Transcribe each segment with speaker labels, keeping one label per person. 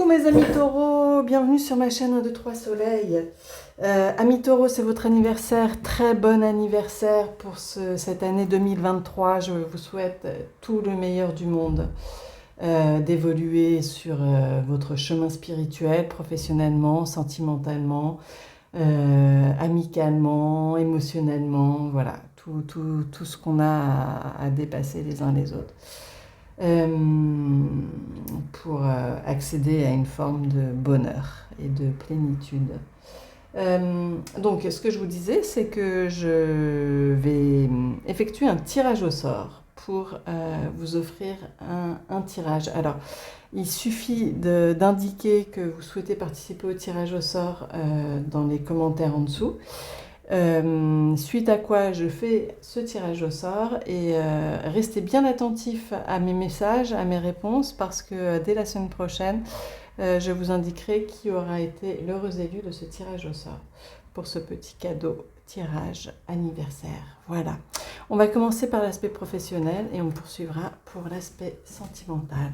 Speaker 1: mes amis taureaux, bienvenue sur ma chaîne 1, 2, 3 Soleil. Amis taureaux, c'est votre anniversaire, très bon anniversaire pour cette année 2023. Je vous souhaite tout le meilleur du monde, d'évoluer sur votre chemin spirituel, professionnellement, sentimentalement, amicalement, émotionnellement, voilà, tout ce qu'on a à dépasser les uns les autres. Pour accéder à une forme de bonheur et de plénitude. Donc, ce que je vous disais, c'est que je vais effectuer un tirage au sort pour vous offrir un tirage. Alors, il suffit d'indiquer que vous souhaitez participer au tirage au sort dans les commentaires en dessous. Suite à quoi je fais ce tirage au sort et restez bien attentifs à mes messages, à mes réponses, parce que dès la semaine prochaine, je vous indiquerai qui aura été l'heureux élu de ce tirage au sort pour ce petit cadeau tirage anniversaire. Voilà. On va commencer par l'aspect professionnel et on poursuivra pour l'aspect sentimental,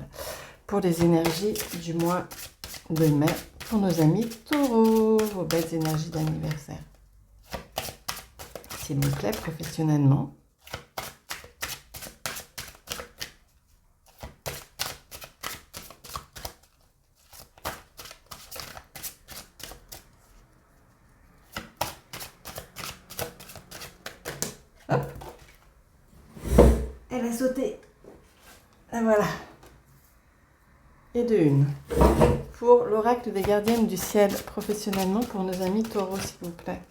Speaker 1: pour les énergies du mois de mai, pour nos amis taureaux, vos belles énergies d'anniversaire. S'il vous plaît, professionnellement. Hop. Elle a sauté. Et voilà. Et de une. Pour l'oracle des gardiennes du ciel, professionnellement, pour nos amis taureaux, s'il vous plaît.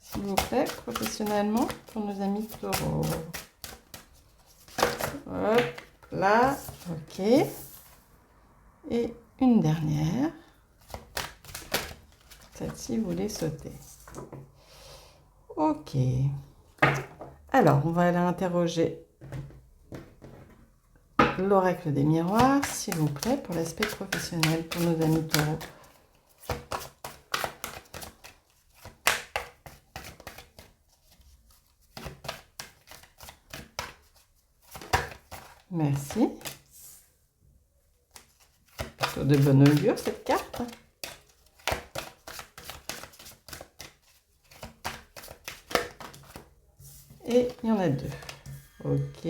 Speaker 1: S'il vous plaît, professionnellement, pour nos amis taureaux. Hop, là, ok. Et une dernière. Celle-ci, vous les sautez. Ok. Alors, on va aller interroger l'oracle des miroirs, s'il vous plaît, pour l'aspect professionnel, pour nos amis taureaux. Merci. Plutôt de bon augure, cette carte. Et il y en a deux. Ok.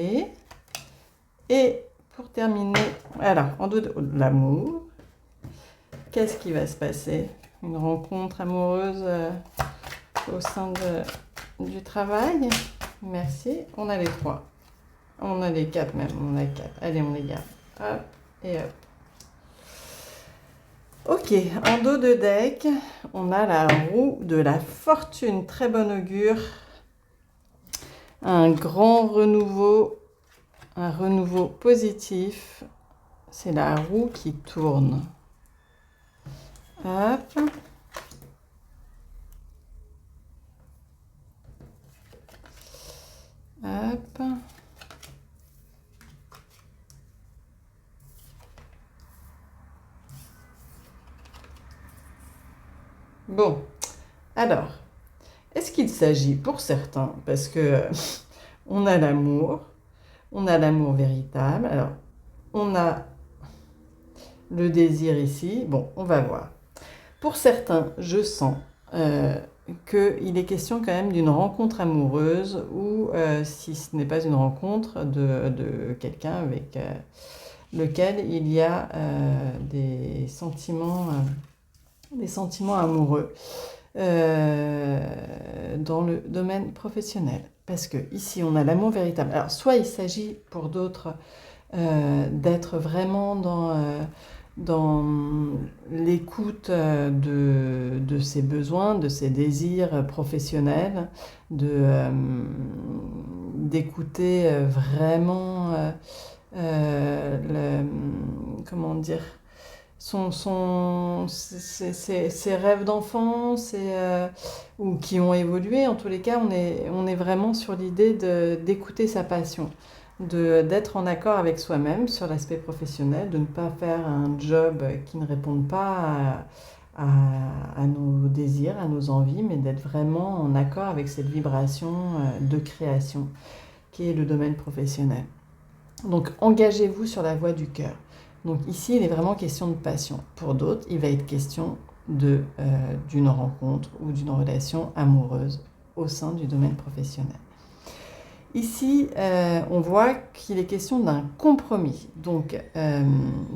Speaker 1: Et pour terminer, alors, en dos de l'amour, qu'est-ce qui va se passer? Une rencontre amoureuse au sein du travail? Merci. On a les trois. On a les quatre même, on a quatre. Allez, on les garde. Hop et hop. Ok, en dos de deck, on a la roue de la fortune. Très bon augure. Un grand renouveau, un renouveau positif. C'est la roue qui tourne. Hop. Hop. Bon, alors, est-ce qu'il s'agit pour certains, parce que on a l'amour véritable, alors on a le désir ici, bon, on va voir. Pour certains, je sens qu'il est question quand même d'une rencontre amoureuse ou si ce n'est pas une rencontre de quelqu'un avec lequel il y a des sentiments amoureux dans le domaine professionnel. Parce que ici, on a l'amour véritable. Alors, soit il s'agit pour d'autres d'être vraiment dans l'écoute de ses besoins, de ses désirs professionnels, d'écouter vraiment comment dire, ses rêves d'enfance ou qui ont évolué. En tous les cas, on est vraiment sur l'idée d'écouter sa passion, d'être en accord avec soi-même sur l'aspect professionnel, de ne pas faire un job qui ne réponde pas à nos désirs, à nos envies, mais d'être vraiment en accord avec cette vibration de création qui est le domaine professionnel. Donc engagez-vous sur la voie du cœur. Donc ici, il est vraiment question de passion. Pour d'autres, il va être question d'une rencontre ou d'une relation amoureuse au sein du domaine professionnel. Ici, on voit qu'il est question d'un compromis. Donc,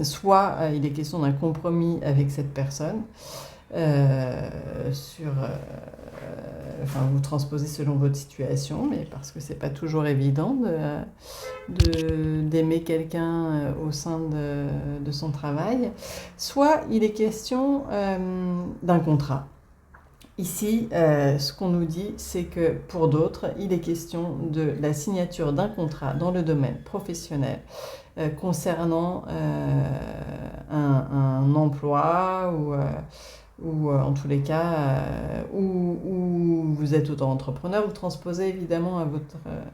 Speaker 1: soit il est question d'un compromis avec cette personne, vous transposez selon votre situation, mais parce que c'est pas toujours évident d'aimer quelqu'un au sein de son travail. Soit il est question d'un contrat. Ici, ce qu'on nous dit, c'est que pour d'autres, il est question de la signature d'un contrat dans le domaine professionnel concernant un emploi ou en tous les cas, où vous êtes auto-entrepreneur, vous transposez évidemment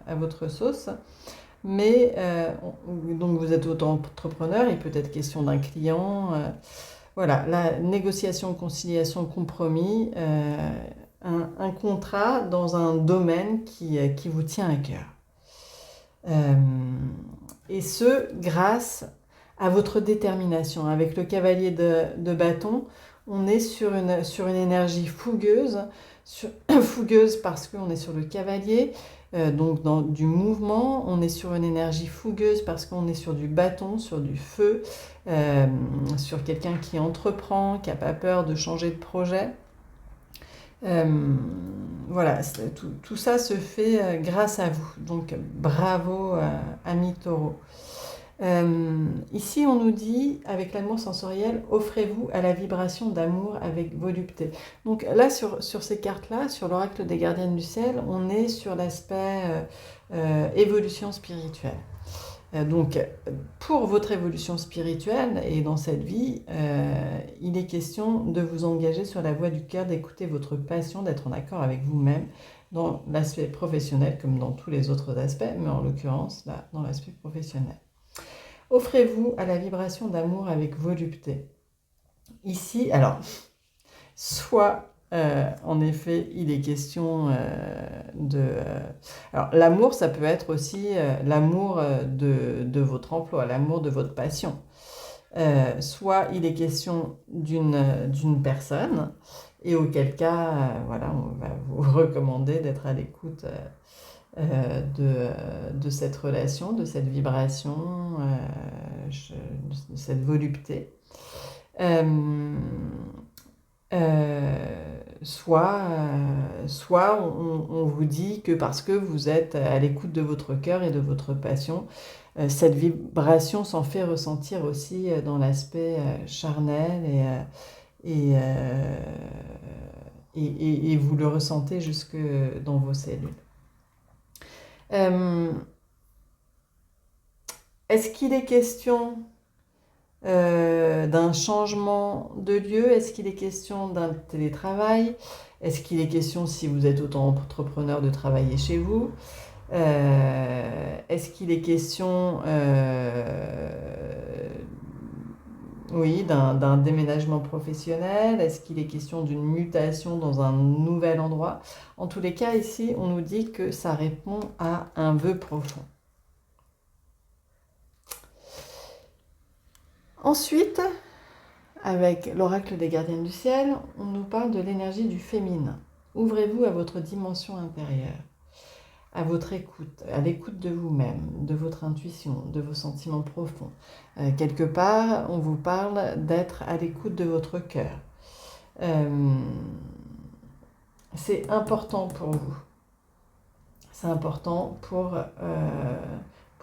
Speaker 1: à votre sauce. Mais donc vous êtes auto-entrepreneur, il peut être question d'un client. Voilà, la négociation, conciliation, compromis, un contrat dans un domaine qui vous tient à cœur. Et ce, grâce à votre détermination. Avec le cavalier de bâton, on est sur une énergie fougueuse, fougueuse parce qu'on est sur le cavalier, donc dans du mouvement, on est sur une énergie fougueuse parce qu'on est sur du bâton, sur du feu, sur quelqu'un qui entreprend, qui n'a pas peur de changer de projet. Voilà, tout ça se fait grâce à vous. Donc bravo amis taureaux. Ici, on nous dit, avec l'amour sensoriel, offrez-vous à la vibration d'amour avec volupté. Donc là, sur ces cartes-là, sur l'oracle des gardiennes du ciel, on est sur l'aspect évolution spirituelle. Donc, pour votre évolution spirituelle et dans cette vie, il est question de vous engager sur la voie du cœur, d'écouter votre passion, d'être en accord avec vous-même dans l'aspect professionnel comme dans tous les autres aspects, mais en l'occurrence, là, dans l'aspect professionnel. Offrez-vous à la vibration d'amour avec volupté. Ici, alors, soit, en effet, il est question alors, l'amour, ça peut être aussi l'amour de votre emploi, l'amour de votre passion. Soit il est question d'une personne, et auquel cas, voilà, on va vous recommander d'être à l'écoute de cette relation, de cette vibration, de cette volupté. Soit on vous dit que parce que vous êtes à l'écoute de votre cœur et de votre passion, cette vibration s'en fait ressentir aussi dans l'aspect charnel et vous le ressentez jusque dans vos cellules. Est-ce qu'il est question d'un changement de lieu? Est-ce qu'il est question d'un télétravail? Est-ce qu'il est question, si vous êtes auto-entrepreneur, de travailler chez vous? Est-ce qu'il est question d'un déménagement professionnel? Est-ce qu'il est question d'une mutation dans un nouvel endroit? En tous les cas, ici, on nous dit que ça répond à un vœu profond. Ensuite, avec l'oracle des gardiennes du ciel, on nous parle de l'énergie du féminin. Ouvrez-vous à votre dimension intérieure, à votre écoute, à l'écoute de vous-même, de votre intuition, de vos sentiments profonds. Quelque part, on vous parle d'être à l'écoute de votre cœur. C'est important pour vous. C'est important pour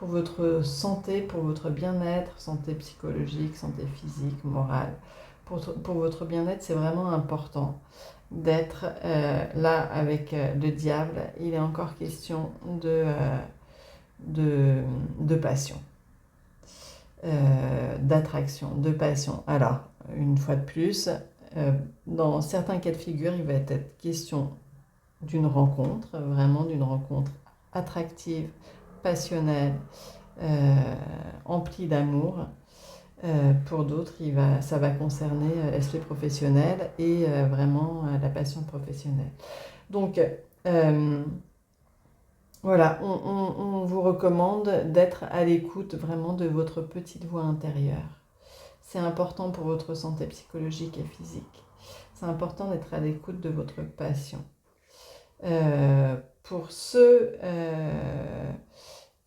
Speaker 1: votre santé, pour votre bien-être, santé psychologique, santé physique, morale. Pour votre bien-être, c'est vraiment important d'être là avec le diable. Il est encore question de passion, d'attraction, de passion. Alors, une fois de plus, dans certains cas de figure, il va être question d'une rencontre, vraiment d'une rencontre attractive, passionnelle, emplie d'amour. Pour d'autres, ça va concerner l'aspect professionnel et vraiment la passion professionnelle. Donc, voilà, on vous recommande d'être à l'écoute vraiment de votre petite voix intérieure. C'est important pour votre santé psychologique et physique. C'est important d'être à l'écoute de votre passion. Pour ceux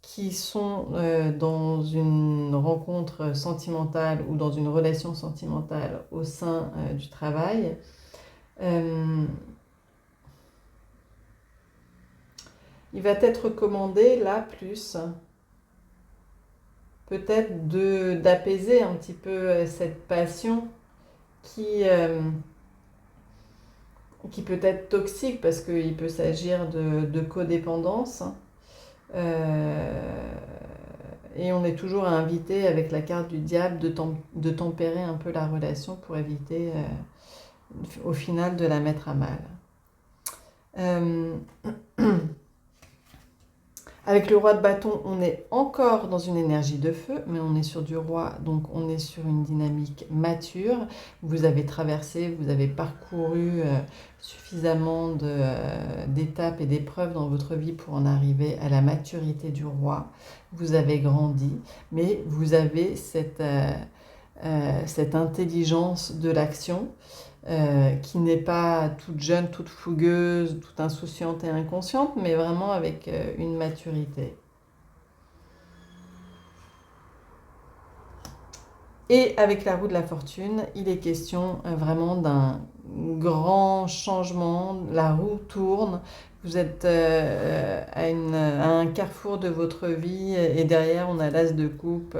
Speaker 1: qui sont dans une rencontre sentimentale ou dans une relation sentimentale au sein du travail, il va être recommandé, là, plus, peut-être d'apaiser un petit peu cette passion qui peut être toxique parce qu'il peut s'agir de codépendance. Et on est toujours invité avec la carte du diable de tempérer un peu la relation pour éviter au final de la mettre à mal. Avec le roi de bâton, on est encore dans une énergie de feu, mais on est sur du roi, donc on est sur une dynamique mature. Vous avez traversé, vous avez parcouru suffisamment d'étapes et d'épreuves dans votre vie pour en arriver à la maturité du roi. Vous avez grandi, mais vous avez cette intelligence de l'action. Qui n'est pas toute jeune, toute fougueuse, toute insouciante et inconsciente, mais vraiment avec une maturité. Et avec la roue de la fortune, il est question vraiment d'un grand changement. La roue tourne, vous êtes à un carrefour de votre vie et derrière on a l'as de coupe,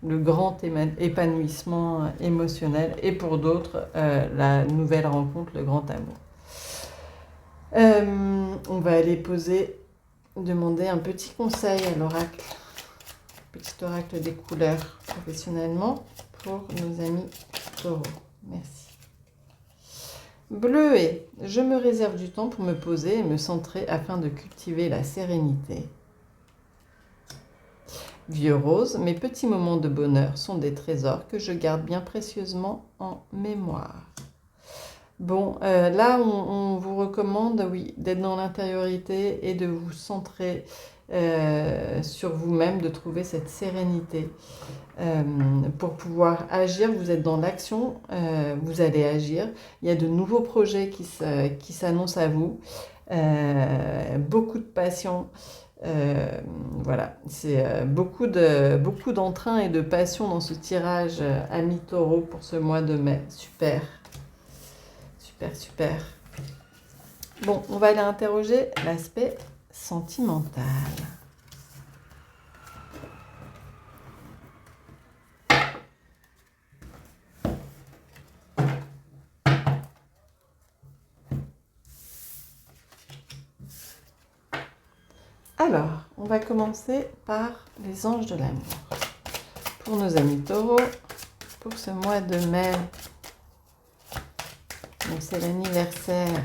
Speaker 1: le grand épanouissement émotionnel et pour d'autres, la nouvelle rencontre, le grand amour. On va aller demander un petit conseil à l'oracle, petit oracle des couleurs professionnellement pour nos amis taureaux. Merci. Bleuet, je me réserve du temps pour me poser et me centrer afin de cultiver la sérénité. Vieux rose, mes petits moments de bonheur sont des trésors que je garde bien précieusement en mémoire. Bon, là, on vous recommande, oui, d'être dans l'intériorité et de vous centrer sur vous-même, de trouver cette sérénité. Pour pouvoir agir, vous êtes dans l'action, vous allez agir. Il y a de nouveaux projets qui s'annoncent à vous, beaucoup de passion. Voilà, c'est beaucoup d'entrain et de passion dans ce tirage ami taureau pour ce mois de mai. Super, super, super. Bon, on va aller interroger l'aspect sentimental. Alors, on va commencer par les anges de l'amour. Pour nos amis taureaux, pour ce mois de mai, donc c'est l'anniversaire.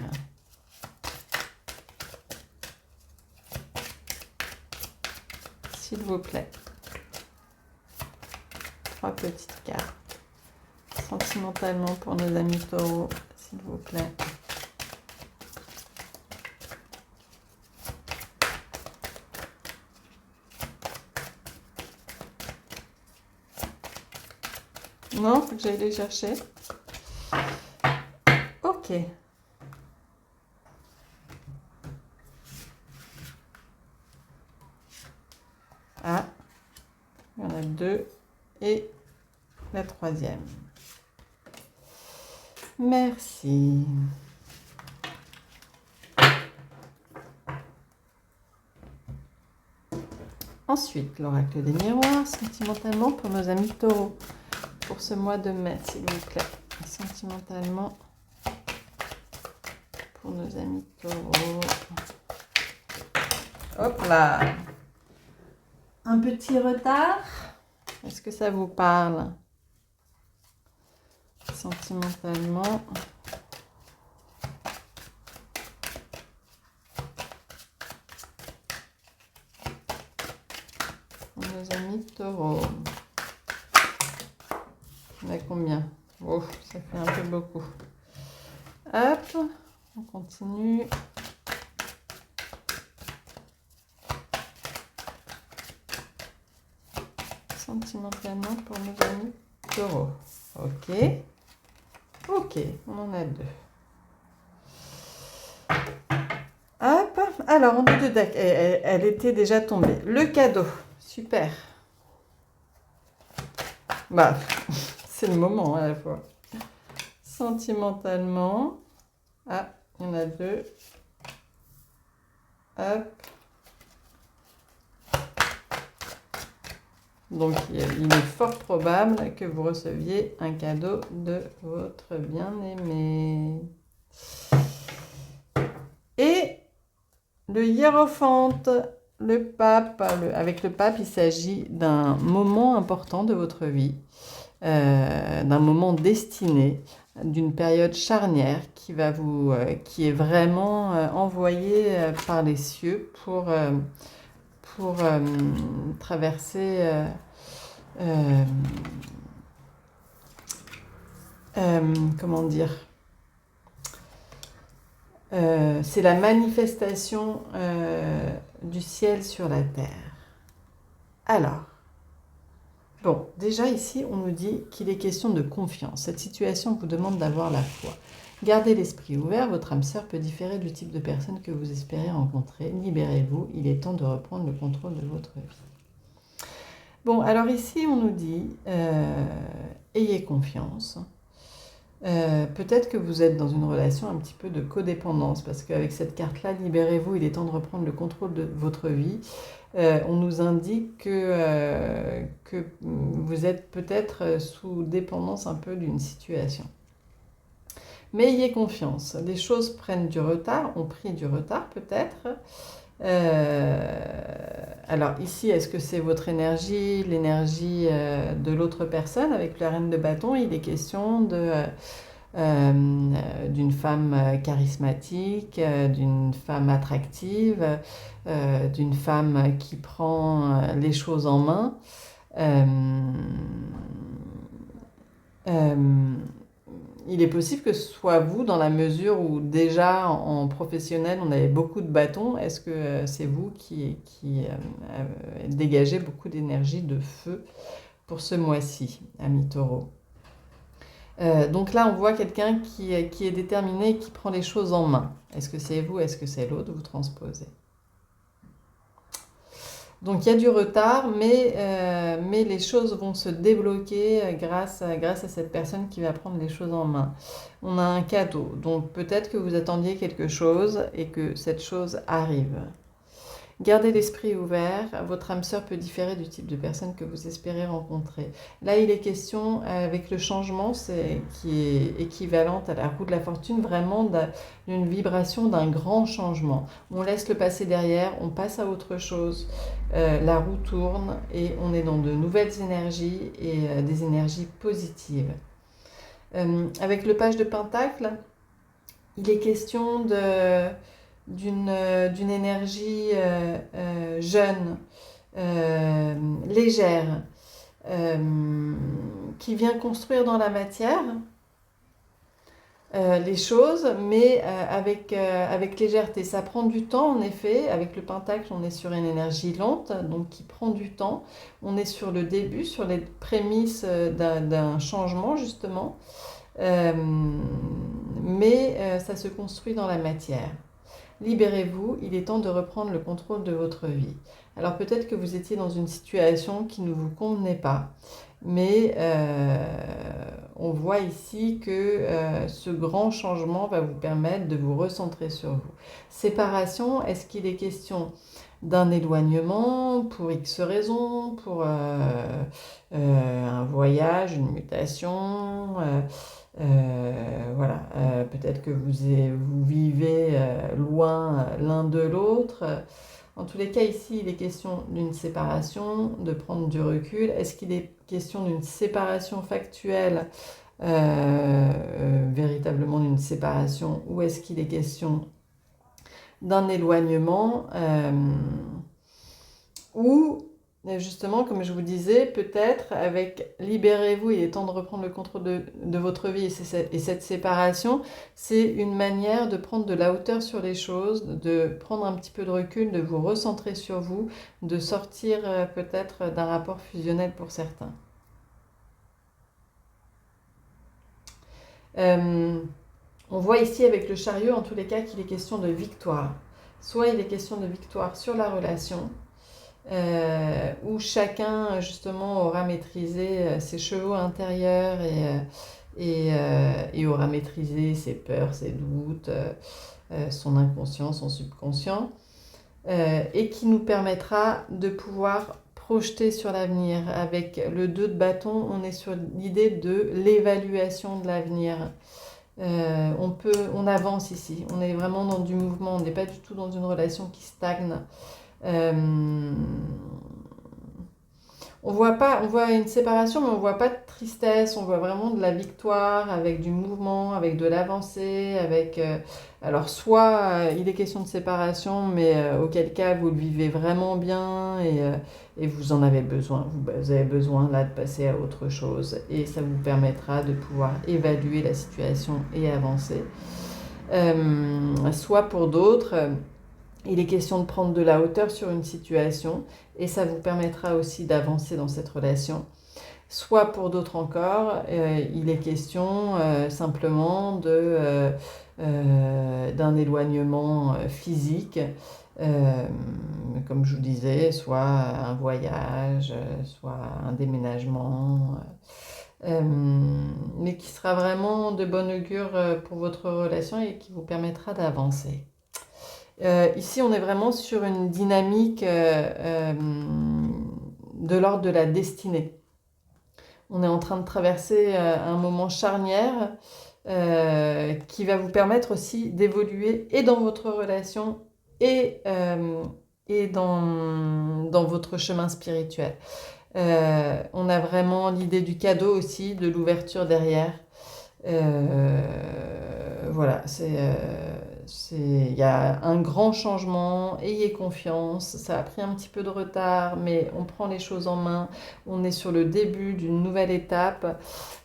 Speaker 1: S'il vous plaît. 3 petites cartes. Sentimentalement pour nos amis taureaux, s'il vous plaît. Non, faut que j'aille les chercher. Ok. Ah, il y en a 2 et la 3e. Merci. Ensuite, l'oracle des miroirs, sentimentalement pour nos amis taureaux. Pour ce mois de mai, s'il vous plaît. Sentimentalement pour nos amis taureaux. Hop là. Un petit retard. Est-ce que ça vous parle? Sentimentalement. Pour nos amis taureaux. On a combien? Oh, ça fait un peu beaucoup. Hop, on continue. Sentimentalement pour nos amis taureaux. Ok. Ok, on en a 2. Hop, alors on a 2 decks. Elle était déjà tombée. Le cadeau, super. Bah, c'est le moment à la fois. Sentimentalement. Ah, il y en a 2. Hop. Donc, il est fort probable que vous receviez un cadeau de votre bien-aimé. Et le hiérophante, le pape. Avec le pape, il s'agit d'un moment important de votre vie, d'un moment destiné, d'une période charnière qui est vraiment envoyée par les cieux pour traverser comment dire, c'est la manifestation du ciel sur la terre. Alors, bon, déjà ici, on nous dit qu'il est question de confiance. Cette situation vous demande d'avoir la foi. Gardez l'esprit ouvert, votre âme sœur peut différer du type de personne que vous espérez rencontrer. Libérez-vous, il est temps de reprendre le contrôle de votre vie. Bon, alors ici, on nous dit, ayez confiance. Peut-être que vous êtes dans une relation un petit peu de codépendance, parce qu'avec cette carte-là, libérez-vous, il est temps de reprendre le contrôle de votre vie. On nous indique que vous êtes peut-être sous dépendance un peu d'une situation. Mais ayez confiance, les choses prennent du retard, ont pris du retard peut-être. Alors ici, est-ce que c'est votre énergie, l'énergie de l'autre personne? Avec la reine de bâton, il est question d'une femme charismatique, d'une femme attractive, d'une femme qui prend les choses en main. Il est possible que ce soit vous, dans la mesure où déjà en professionnel on avait beaucoup de bâtons. Est-ce que c'est vous qui dégagez beaucoup d'énergie, de feu pour ce mois-ci, amis taureaux? Donc là on voit quelqu'un qui est déterminé et qui prend les choses en main. Est-ce que c'est vous, est-ce que c'est l'autre? Vous transposez. Donc il y a du retard, mais les choses vont se débloquer grâce à cette personne qui va prendre les choses en main. On a un cadeau, donc peut-être que vous attendiez quelque chose et que cette chose arrive. Gardez l'esprit ouvert, votre âme sœur peut différer du type de personne que vous espérez rencontrer. Là, il est question, avec le changement, qui est équivalente à la roue de la fortune, vraiment d'une vibration d'un grand changement. On laisse le passé derrière, on passe à autre chose, la roue tourne et on est dans de nouvelles énergies et des énergies positives. Avec le page de Pentacle, il est question d'une énergie jeune, légère, qui vient construire dans la matière les choses, mais avec légèreté. Ça prend du temps, en effet. Avec le Pentacle, on est sur une énergie lente, donc qui prend du temps. On est sur le début, sur les prémices d'un changement, justement. Mais ça se construit dans la matière. Libérez-vous, il est temps de reprendre le contrôle de votre vie. Alors peut-être que vous étiez dans une situation qui ne vous convenait pas, mais on voit ici que ce grand changement va vous permettre de vous recentrer sur vous. Séparation, est-ce qu'il est question d'un éloignement pour X raisons, pour un voyage, une mutation, voilà, peut-être que vous vivez loin l'un de l'autre. En tous les cas, ici, il est question d'une séparation, de prendre du recul. Est-ce qu'il est question d'une séparation factuelle, véritablement d'une séparation, ou est-ce qu'il est question d'un éloignement ou Et justement, comme je vous disais, peut-être avec libérez-vous, il est temps de reprendre le contrôle de votre vie et cette séparation, c'est une manière de prendre de la hauteur sur les choses, de prendre un petit peu de recul, de vous recentrer sur vous, de sortir peut-être d'un rapport fusionnel pour certains. On voit ici avec le chariot, en tous les cas, qu'il est question de victoire. Soit il est question de victoire sur la relation, où chacun justement aura maîtrisé ses chevaux intérieurs et aura maîtrisé ses peurs, ses doutes, son inconscient, son subconscient, et qui nous permettra de pouvoir projeter sur l'avenir. Avec le 2 de bâton, on est sur l'idée de l'évaluation de l'avenir. On avance ici, on est vraiment dans du mouvement, on n'est pas du tout dans une relation qui stagne. On voit une séparation, mais on voit pas de tristesse, on voit vraiment de la victoire, avec du mouvement, avec de l'avancée, alors soit il est question de séparation, mais auquel cas vous le vivez vraiment bien et vous en avez besoin, vous avez besoin là de passer à autre chose et ça vous permettra de pouvoir évaluer la situation et avancer. Soit pour d'autres, il est question de prendre de la hauteur sur une situation et ça vous permettra aussi d'avancer dans cette relation. Soit pour d'autres encore, il est question simplement d'un éloignement physique, comme je vous disais, soit un voyage, soit un déménagement, mais qui sera vraiment de bon augure pour votre relation et qui vous permettra d'avancer. Ici, on est vraiment sur une dynamique de l'ordre de la destinée. On est en train de traverser un moment charnière qui va vous permettre aussi d'évoluer et dans votre relation et dans votre chemin spirituel. On a vraiment l'idée du cadeau aussi, de l'ouverture derrière. Voilà, il y a un grand changement, ayez confiance, ça a pris un petit peu de retard, mais on prend les choses en main, on est sur le début d'une nouvelle étape,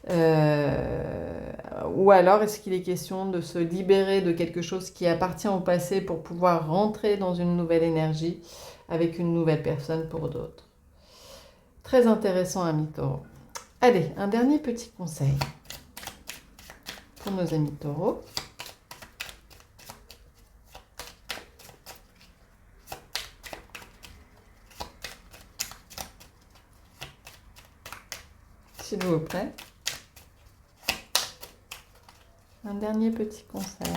Speaker 1: ou alors est-ce qu'il est question de se libérer de quelque chose qui appartient au passé pour pouvoir rentrer dans une nouvelle énergie avec une nouvelle personne pour d'autres. Très intéressant, amis taureaux. Allez, un dernier petit conseil pour nos amis taureaux. S'il vous plaît. Un dernier petit conseil.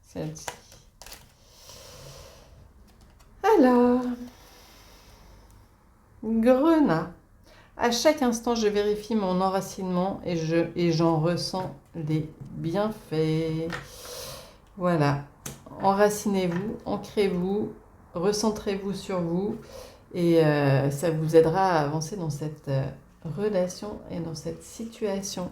Speaker 1: Celle-ci. Alors, Grenat. À chaque instant, je vérifie mon enracinement et j'en ressens les bienfaits. Voilà. Enracinez-vous, ancrez-vous, recentrez-vous sur vous et ça vous aidera à avancer dans cette relation et dans cette situation.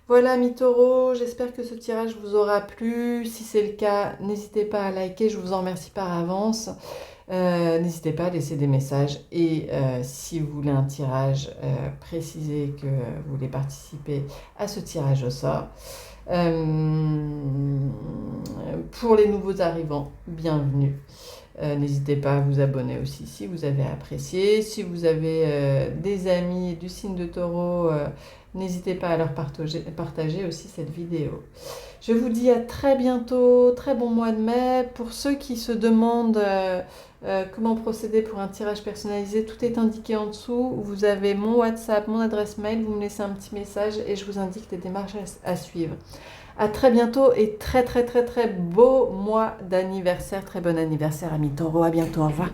Speaker 1: Voilà, amis taureaux, j'espère que ce tirage vous aura plu. Si c'est le cas, n'hésitez pas à liker, je vous en remercie par avance. N'hésitez pas à laisser des messages et si vous voulez un tirage, précisez que vous voulez participer à ce tirage au sort. Pour les nouveaux arrivants, bienvenue. N'hésitez pas à vous abonner aussi si vous avez apprécié. Si vous avez des amis du signe de Taureau, n'hésitez pas à leur partager aussi cette vidéo. Je vous dis à très bientôt, très bon mois de mai. Pour ceux qui se demandent comment procéder pour un tirage personnalisé, tout est indiqué en dessous. Vous avez mon WhatsApp, mon adresse mail, vous me laissez un petit message et je vous indique les démarches à suivre. À très bientôt et très beau mois d'anniversaire. Très bon anniversaire, amis taureaux. À bientôt. Au revoir.